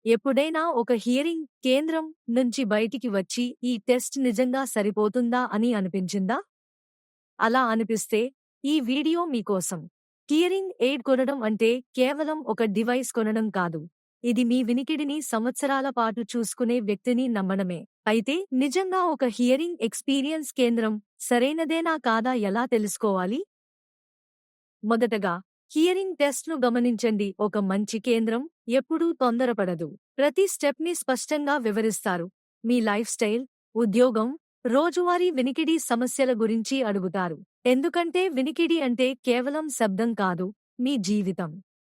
ఎప్పుడైనా ఒక హియరింగ్ కేంద్రం నుంచి బయటికి వచ్చి ఈ టెస్ట్ నిజంగా సరిపోతుందా అని అనిపించిందా? అలా అనిపిస్తే ఈ వీడియో మీకోసం. హియరింగ్ ఎయిడ్ కొనడం అంటే కేవలం ఒక డివైస్ కొనడం కాదు. ఇది మీ వినికిడిని సంవత్సరాల పాటు చూసుకునే వ్యక్తిని నమ్మడమే. అయితే నిజంగా ఒక హియరింగ్ ఎక్స్‌పీరియన్స్ కేంద్రం సరైనదేనా కాదా ఎలా తెలుసుకోవాలి? మొదటగా హియరింగ్ టెస్ట్ను గమనించండి. ఒక మంచి కేంద్రం ఎప్పుడూ తొందరపడదు. ప్రతి స్టెప్ని స్పష్టంగా వివరిస్తారు. మీ లైఫ్ స్టైల్, ఉద్యోగం, రోజువారీ వినికిడి సమస్యల గురించి అడుగుతారు. ఎందుకంటే వినికిడి అంటే కేవలం శబ్దం కాదు, మీ జీవితం.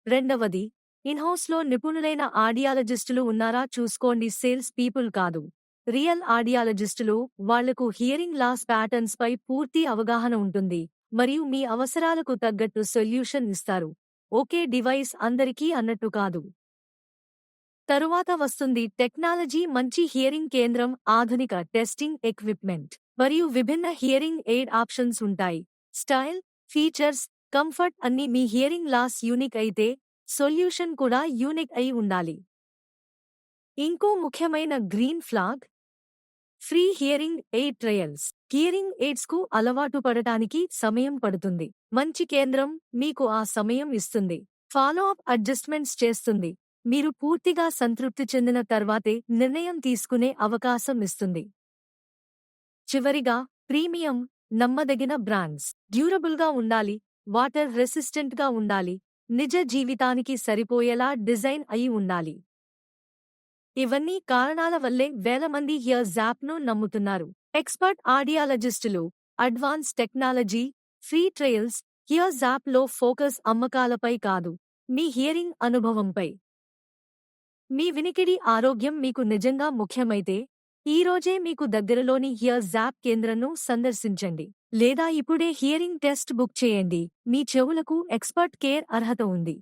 రెండవది, ఇన్హౌస్లో నిపుణులైన ఆడియాలజిస్టులు ఉన్నారా చూసుకోండి. సేల్స్ పీపుల్ కాదు, రియల్ ఆడియాలజిస్టులు. వాళ్లకు హియరింగ్ లాస్ ప్యాటర్న్స్ పై పూర్తి అవగాహన ఉంటుంది మరియు మీ అవసరాలకు తగ్గట్టు సొల్యూషన్ ఇస్తారు. ఒకే డివైస్ అందరికీ అన్నట్టు కాదు. తరువాత వస్తుంది టెక్నాలజీ. మంచి హియరింగ్ కేంద్రం ఆధునిక టెస్టింగ్ ఎక్విప్మెంట్ మరియు విభిన్న హియరింగ్ ఎయిడ్ ఆప్షన్స్ ఉంటాయి. స్టైల్, ఫీచర్స్, కంఫర్ట్ అన్నీ. మీ హియరింగ్ లాస్ యూనిక్ అయితే సొల్యూషన్ కూడా యూనిక్ అయి ఉండాలి. ఇంకో ముఖ్యమైన green flag, free hearing aid trials. Hearing ఎయిడ్స్కు అలవాటు పడటానికి సమయం పడుతుంది. మంచి కేంద్రం మీకు ఆ సమయం ఇస్తుంది. ఫాలో అప్ అడ్జస్ట్మెంట్స్ చేస్తుంది. మీరు పూర్తిగా సంతృప్తి చెందిన తర్వాతే నిర్ణయం తీసుకునే అవకాశం ఇస్తుంది. చివరిగా, ప్రీమియం, నమ్మదగిన బ్రాండ్స్. డ్యూరబుల్గా ఉండాలి, వాటర్ రెసిస్టెంట్గా ఉండాలి, నిజ జీవితానికి సరిపోయేలా డిజైన్ అయి ఉండాలి. ఇవన్నీ కారణాల వల్లే వేల మంది హియర్ జాప్ను నమ్ముతున్నారు. ఎక్స్పర్ట్ ఆడియాలజిస్టులు, అడ్వాన్స్ టెక్నాలజీ, ఫ్రీ ట్రయల్స్. హియర్ జాప్లో ఫోకస్ అమ్మకాలపై కాదు, మీ హియరింగ్ అనుభవంపై. మీ వినికిడి ఆరోగ్యం మీకు నిజంగా ముఖ్యమైతే ఈరోజే మీకు దగ్గరలోని హియర్ జాప్ కేంద్రంను సందర్శించండి. లేదా ఇప్పుడే హియరింగ్ టెస్ట్ బుక్ చేయండి. మీ చెవులకు ఎక్స్పర్ట్ కేర్ అర్హత ఉంది.